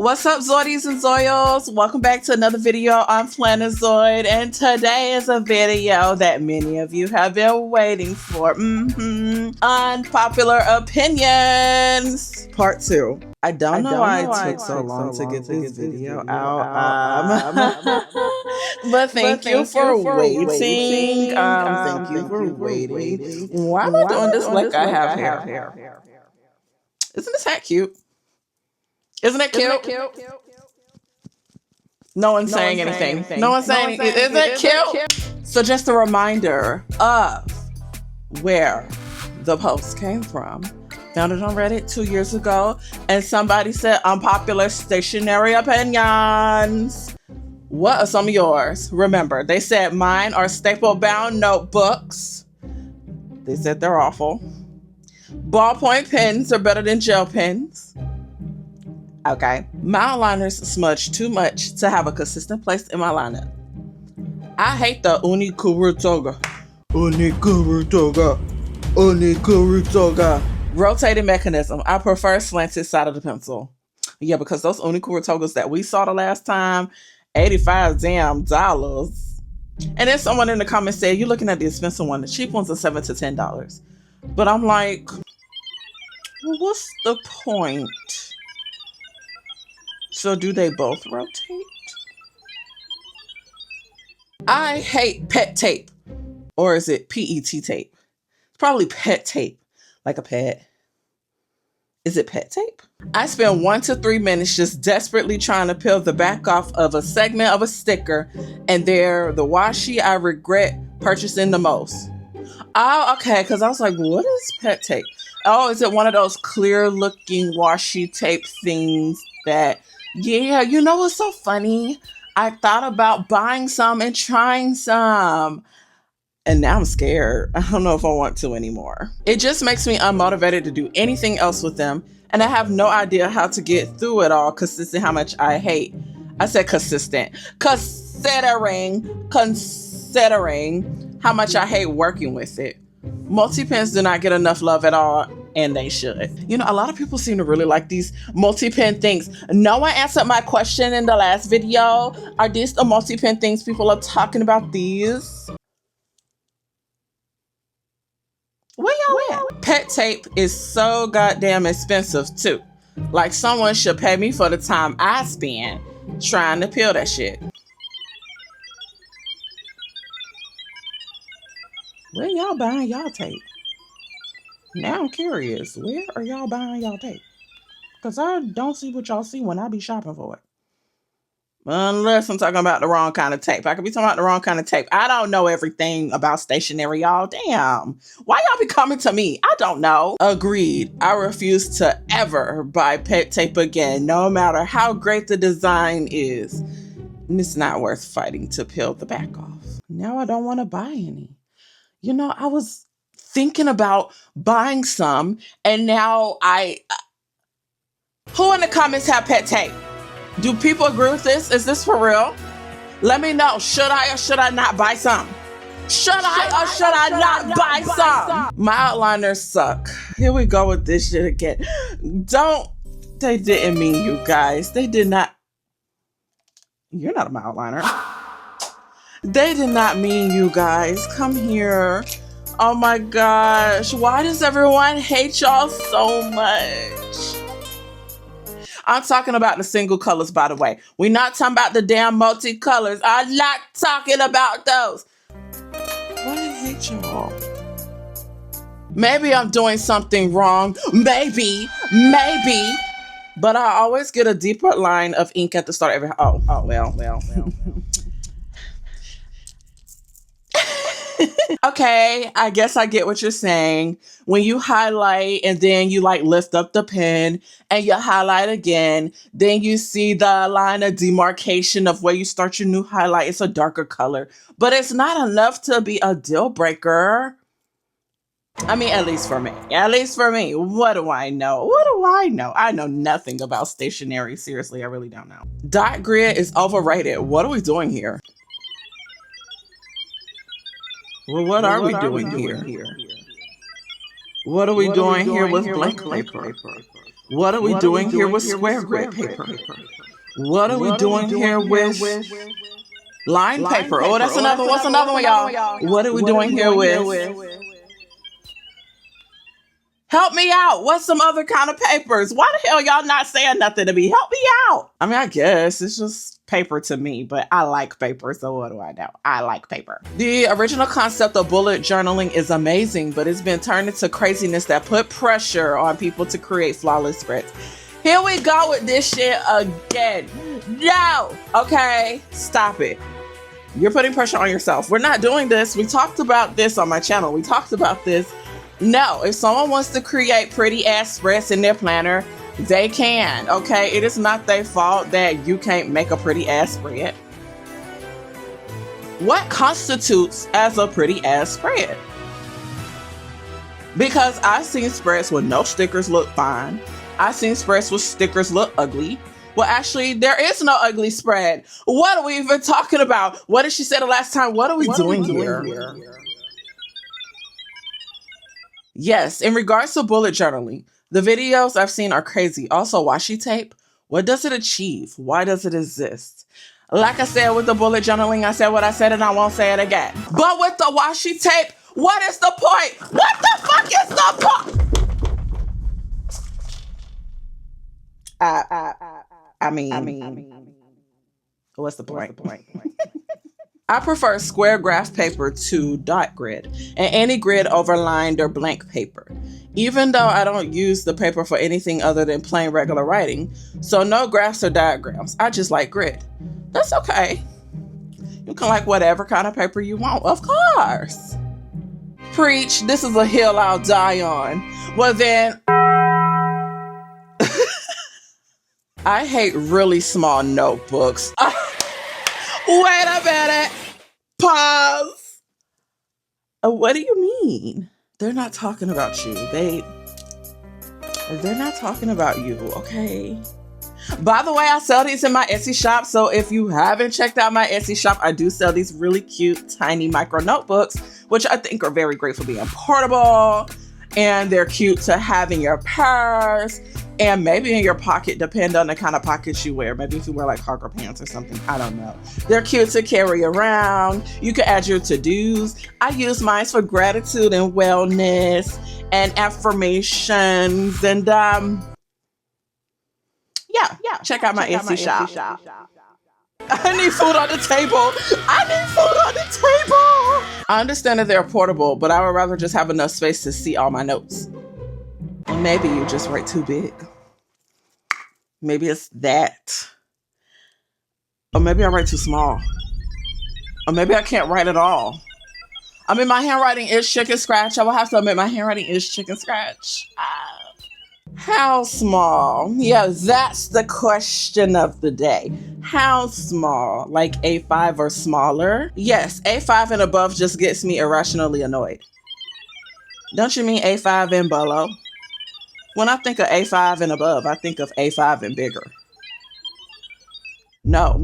What's up, Zoidies and Zoyos? Welcome back to another video on Plannerzoid, and today is a video that many of you have been waiting for. Unpopular opinions, part 2. I don't know why it took so long to get this video out. But thank you for waiting. Thank you for waiting. Why am I doing this like I have hair? Isn't this hat cute? Isn't it cute? No one's saying anything. No one's saying anything. Isn't it cute? So just a reminder of where the post came from. Found it on Reddit 2 years ago, and somebody said unpopular stationery opinions. What are some of yours? Remember, they said mine are staple-bound notebooks. They said they're awful. Ballpoint pens are better than gel pens. Okay. My outliners smudge too much to have a consistent place in my lineup. I hate the Unikurutoga rotating mechanism. I prefer slanted side of the pencil. Yeah, because those Unikurutogas that we saw the last time, $85 damn dollars. And then someone in the comments said, you're looking at the expensive one. The cheap ones are $7 to $10. But I'm like, well, what's the point? So do they both rotate? I hate pet tape. Or is it PET tape? It's probably pet tape. Like a pet. Is it pet tape? I spend 1 to 3 minutes just desperately trying to peel the back off of a segment of a sticker, and they're the washi I regret purchasing the most. Oh, okay, because I was like, what is pet tape? Oh, is it one of those clear looking washi tape things that, yeah, you know what's so funny? I thought about buying some and trying some. And now I'm scared. I don't know if I want to anymore. It just makes me unmotivated to do anything else with them. And I have no idea how to get through it all, considering how much I hate. I said consistent. Considering how much I hate working with it. Multi-pens do not get enough love at all, and they should. You know, a lot of people seem to really like these multi-pen things. No one answered my question in the last video. Are these the multi-pen things people are talking about these? Where y'all at? Pet tape is so goddamn expensive too. Like someone should pay me for the time I spend trying to peel that shit. Where y'all buying y'all tape? Now I'm curious. Where are y'all buying y'all tape? Because I don't see what y'all see when I be shopping for it. Unless I'm talking about the wrong kind of tape. I could be talking about the wrong kind of tape. I don't know everything about stationery, y'all. Damn. Why y'all be coming to me? I don't know. Agreed. I refuse to ever buy pet tape again, no matter how great the design is. And it's not worth fighting to peel the back off. Now I don't want to buy any. You know, I was thinking about buying some, and now who in the comments have pet tape? Do people agree with this? Is this for real? Let me know. Should I or should I not buy some? Should I or should I not buy some? My outliners suck. Here we go with this shit again. They didn't mean you guys. They did not. You're not my outliner. They did not mean you guys. Come here. Oh my gosh. Why does everyone hate y'all so much? I'm talking about the single colors, by the way. We're not talking about the damn multi-colors. I'm not talking about those. Why do I hate y'all? Maybe I'm doing something wrong. Maybe. But I always get a deeper line of ink at the start of every... Oh, well. Okay, I guess I get what you're saying. When you highlight and then you like lift up the pen and you highlight again, then you see the line of demarcation of where you start your new highlight. It's a darker color, but it's not enough to be a deal breaker. I mean, at least for me. What do I know? I know nothing about stationery. Seriously, I really don't know. Dot grid is overrated. What are we doing here? Well, what are we doing here? What are we doing here with blank paper? What are we doing here with square grid paper? What are we doing here with line paper? Oh, that's another. What's another one, y'all? What are we doing here with? Help me out. What's some other kind of papers? Why the hell y'all not saying nothing to me? Help me out. I mean, I guess it's just paper to me, but I like paper, so what do I know? I like paper. The original concept of bullet journaling is amazing, but it's been turned into craziness that put pressure on people to create flawless spreads. Here we go with this shit again. No, okay, stop it. You're putting pressure on yourself. We're not doing this. We talked about this on my channel. We talked about this. No, if someone wants to create pretty ass spreads in their planner, they can, okay? It is not their fault that you can't make a pretty ass spread. What constitutes as a pretty ass spread? Because I've seen spreads with no stickers look fine. I've seen spreads with stickers look ugly. Well, actually, there is no ugly spread. What are we even talking about? What did she say the last time? What are we doing here? Yes, in regards to bullet journaling, the videos I've seen are crazy. Also, washi tape. What does it achieve? Why does it exist? Like I said with the bullet journaling, I said what I said and I won't say it again. But with the washi tape, what is the point? What the fuck is the point? I mean, what's the point? I prefer square graph paper to dot grid and any grid over lined or blank paper, even though I don't use the paper for anything other than plain regular writing. So no graphs or diagrams. I just like grid. That's okay. You can like whatever kind of paper you want, of course. Preach, this is a hill I'll die on. Well then, I hate really small notebooks. Wait a minute. Pause. What do you mean? They're not talking about you. They're not talking about you, okay? By the way, I sell these in my Etsy shop. So if you haven't checked out my Etsy shop, I do sell these really cute, tiny micro notebooks, which I think are very great for being portable. And they're cute to have in your purse and maybe in your pocket, depending on the kind of pockets you wear. Maybe if you wear like cargo pants or something, I don't know. They're cute to carry around. You can add your to-dos. I use mine for gratitude and wellness and affirmations. And yeah, check out my Etsy shop. I need food on the table. I understand that they're portable, but I would rather just have enough space to see all my notes. Maybe you just write too big. Maybe it's that. Or maybe I write too small. Or maybe I can't write at all. I mean, my handwriting is chicken scratch. I will have to admit my handwriting is chicken scratch. How small? Yeah, that's the question of the day. How small? Like A5 or smaller? Yes, A5 and above just gets me irrationally annoyed. Don't you mean A5 and below? When I think of A5 and above, I think of A5 and bigger. No.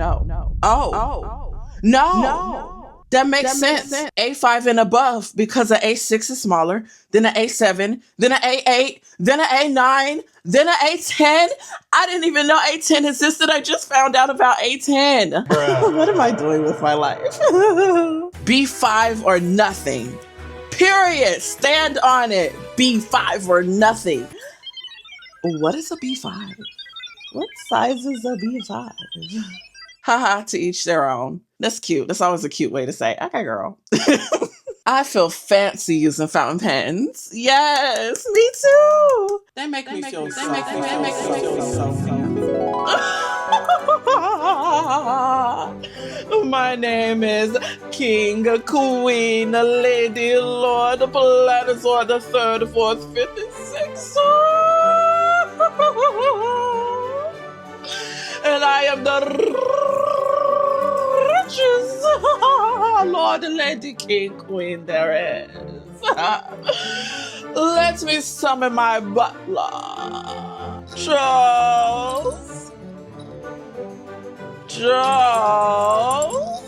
Oh. No. That makes sense. A5 and above because an A6 is smaller, then an A7, then an A8, then an A9, then an A10. I didn't even know A10 existed. I just found out about A10. What am I doing with my life? B5 or nothing. Period. Stand on it. B5 or nothing. What is a B5? What size is a B5? Haha, to each their own. That's cute. That's always a cute way to say, okay, girl. I feel fancy using fountain pens. Yes, me too. They make me feel so My name is King, Queen, Lady, Lord, Plannerzoid, the 3rd, 4th, 5th, and 6th. And I am the richest Lord, Lady, King, Queen there is. Let me summon my butler, Charles. Charles.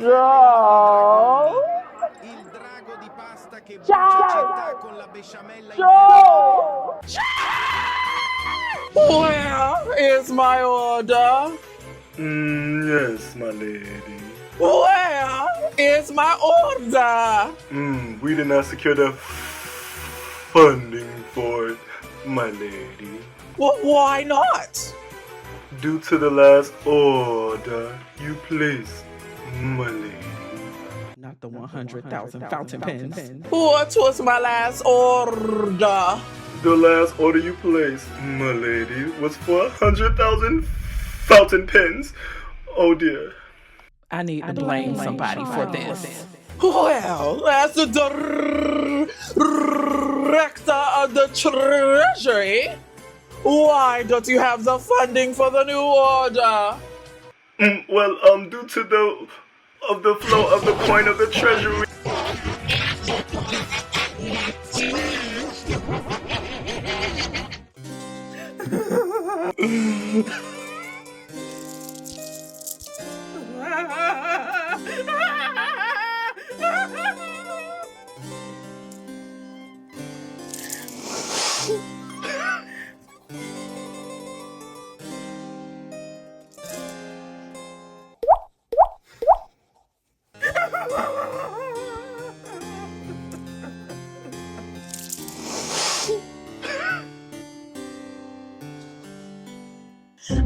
Joe. Joe. Where is my order? Yes, my lady. Where is my order? We did not secure the funding for it, my lady. Well, why not? Due to the last order you placed, my lady. Not the 100,000 fountain pens. What was my last order? The last order you placed, my lady, was for 100,000 fountain pens. Oh dear. I need to blame somebody for this. Well, as the director of the Treasury, why don't you have the funding for the new order? Due to the flow of the coin of the treasury.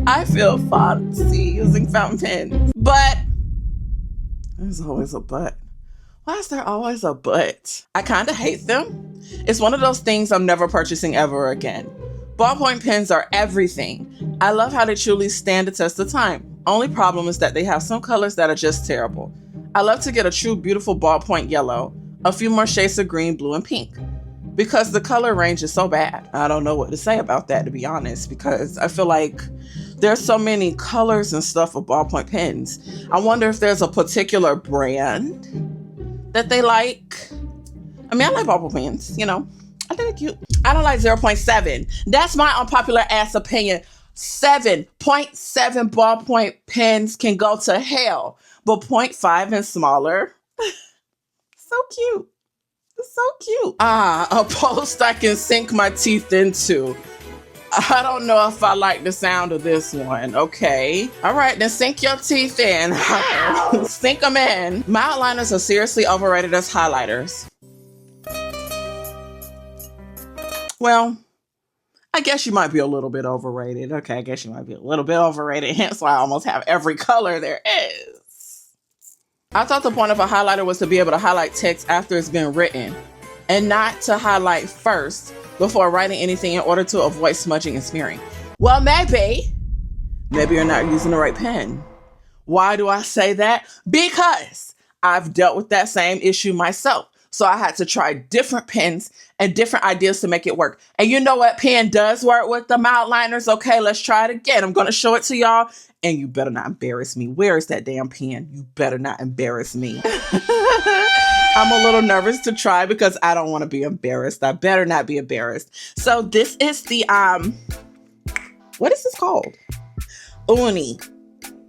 I feel fancy using fountain pens, but there's always a but. Why is there always a but? I kind of hate them. It's one of those things I'm never purchasing ever again. Ballpoint pens are everything. I love how they truly stand the test of time. Only problem is that they have some colors that are just terrible. I love to get a true beautiful ballpoint yellow, a few more shades of green, blue, and pink. Because the color range is so bad. I don't know what to say about that, to be honest, because I feel like there's so many colors and stuff of ballpoint pens. I wonder if there's a particular brand that they like. I mean, I like ballpoint pens, you know. I think they're cute. I don't like 0.7. That's my unpopular ass opinion. 7.7 ballpoint pens can go to hell, but 0.5 and smaller, so cute. It's so cute. A post I can sink my teeth into. I don't know if I like the sound of this one. Okay. All right, then sink your teeth in. Sink them in. My outliners are seriously overrated as highlighters. Well, I guess you might be a little bit overrated. Okay, I guess you might be a little bit overrated. Hence why I almost have every color there is. I thought the point of a highlighter was to be able to highlight text after it's been written and not to highlight first before writing anything in order to avoid smudging and smearing. Well, maybe you're not using the right pen. Why do I say that? Because I've dealt with that same issue myself. So I had to try different pens and different ideas to make it work. And you know what pen does work with the outliners? Okay, let's try it again. I'm going to show it to y'all. And you better not embarrass me. Where is that damn pen? You better not embarrass me. I'm a little nervous to try because I don't want to be embarrassed. I better not be embarrassed. So this is the, what is this called? Uni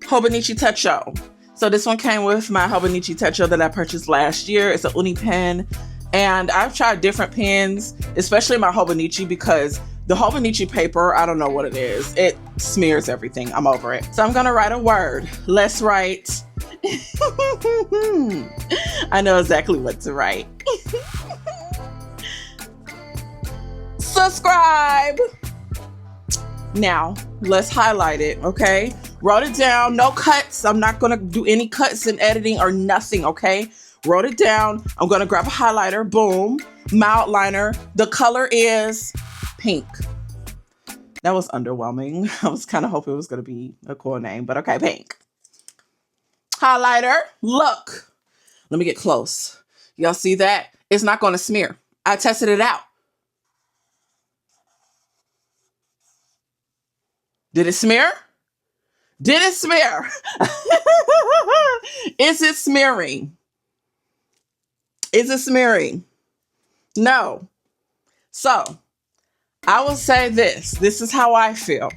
Hobonichi Techo. So this one came with my Hobonichi Techo that I purchased last year. It's a uni pen. And I've tried different pens, especially my Hobonichi, because the Hobonichi paper, I don't know what it is. It smears everything. I'm over it. So I'm going to write a word. Let's write. I know exactly what to write. Subscribe. Now, let's highlight it, okay? Wrote it down. No cuts. I'm not going to do any cuts in editing or nothing, okay? Wrote it down. I'm going to grab a highlighter. Boom. My outliner. The color is pink. That was underwhelming. I was kind of hoping it was going to be a cool name, but okay, pink. Highlighter. Look. Let me get close. Y'all see that? It's not going to smear. I tested it out. Did it smear? Did it smear? Is it smearing? Is it smearing? No. So, I will say this. This is how I feel.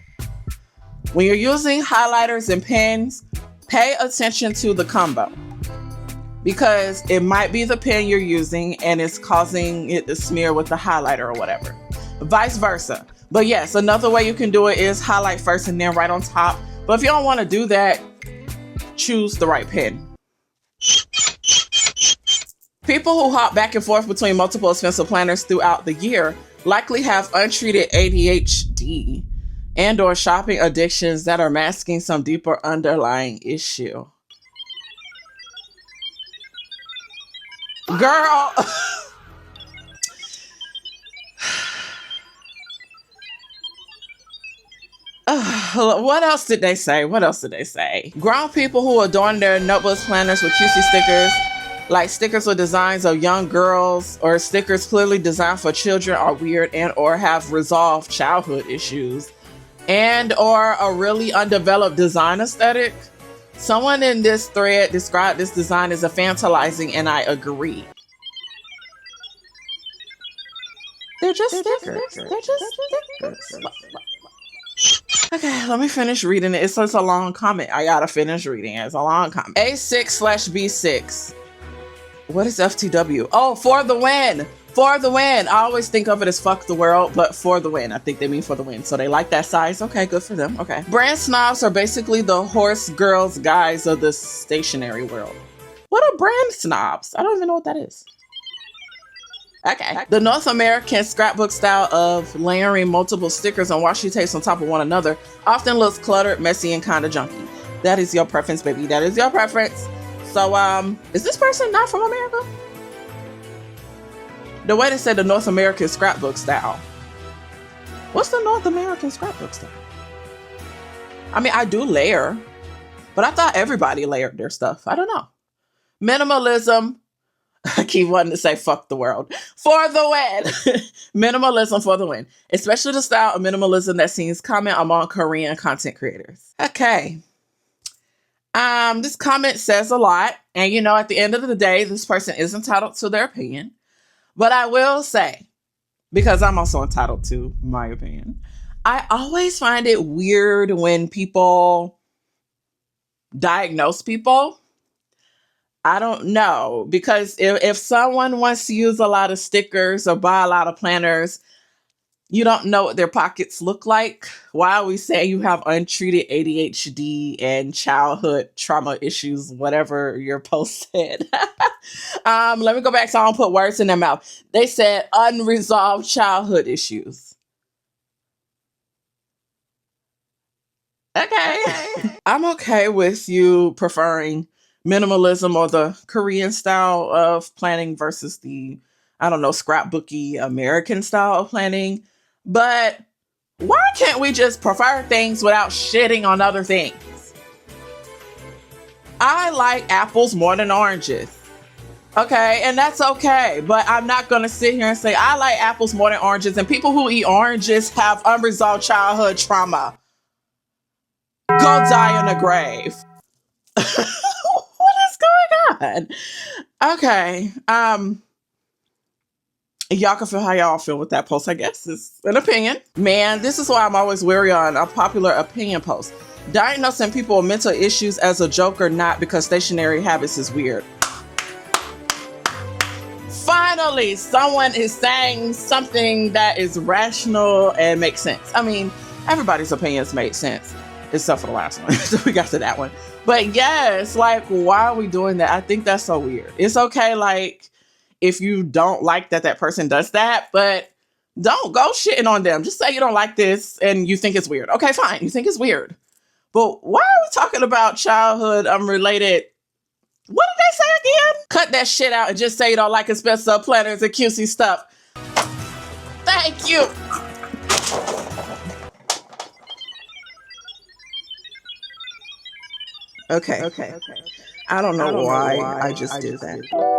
When you're using highlighters and pens, pay attention to the combo. because it might be the pen you're using and it's causing it to smear with the highlighter or whatever. Vice versa. But yes, another way you can do it is highlight first and then write on top. But if you don't want to do that, choose the right pen. People who hop back and forth between multiple expensive planners throughout the year likely have untreated ADHD and or shopping addictions that are masking some deeper underlying issue. Girl. What else did they say? Grown people who adorn their notebooks, planners with cutesy stickers, like stickers with designs of young girls or stickers clearly designed for children, are weird and or have resolved childhood issues and or a really undeveloped design aesthetic. Someone in this thread described this design as a fantasizing, and I agree. They're just stickers. Okay, let me finish reading it. It's such a long comment. I gotta finish reading it. It's a long comment. A6/B6. What is FTW? Oh, for the win. For the win. I always think of it as fuck the world, but for the win. I think they mean for the win. So they like that size. Okay, good for them. Okay. Brand snobs are basically the horse girls guys of the stationery world. What are brand snobs? I don't even know what that is. Okay. The North American scrapbook style of layering multiple stickers and washi tapes on top of one another often looks cluttered, messy, and kind of junky. That is your preference, baby. That is your preference. So, is this person not from America? The way they said the North American scrapbook style. What's the North American scrapbook style? I mean, I do layer, but I thought everybody layered their stuff. I don't know. Minimalism. I keep wanting to say fuck the world. For the win. Minimalism for the win. Especially the style of minimalism that seems common among Korean content creators. Okay. This comment says a lot. And you know, at the end of the day, this person is entitled to their opinion. But I will say, because I'm also entitled to my opinion, I always find it weird when people diagnose people. I don't know, because if someone wants to use a lot of stickers or buy a lot of planners, you don't know what their pockets look like. Why are we saying you have untreated ADHD and childhood trauma issues, whatever your post said? Let me go back so I don't put words in their mouth. They said unresolved childhood issues. Okay. I'm okay with you preferring minimalism or the Korean style of planning versus the, I don't know, scrapbooky American style of planning. But why can't we just prefer things without shitting on other things? I like apples more than oranges. Okay, and that's okay. But I'm not going to sit here and say I like apples more than oranges. And people who eat oranges have unresolved childhood trauma. Go die in a grave. What is going on? Okay. Y'all can feel how y'all feel with that post, I guess. It's an opinion. Man, this is why I'm always wary on a popular opinion post. Diagnosing people with mental issues as a joke or not because stationery habits is weird. Finally, someone is saying something that is rational and makes sense. I mean, everybody's opinions made sense, except for the last one. So we got to that one. But yes, like, why are we doing that? I think that's so weird. It's okay, like, if you don't like that person does that, but don't go shitting on them. Just say you don't like this and you think it's weird. Okay, fine. You think it's weird. But why are we talking about childhood unrelated? What did they say again? Cut that shit out and just say you don't like expensive planners and cutesy stuff. Thank you. Okay. I don't know why I just did that.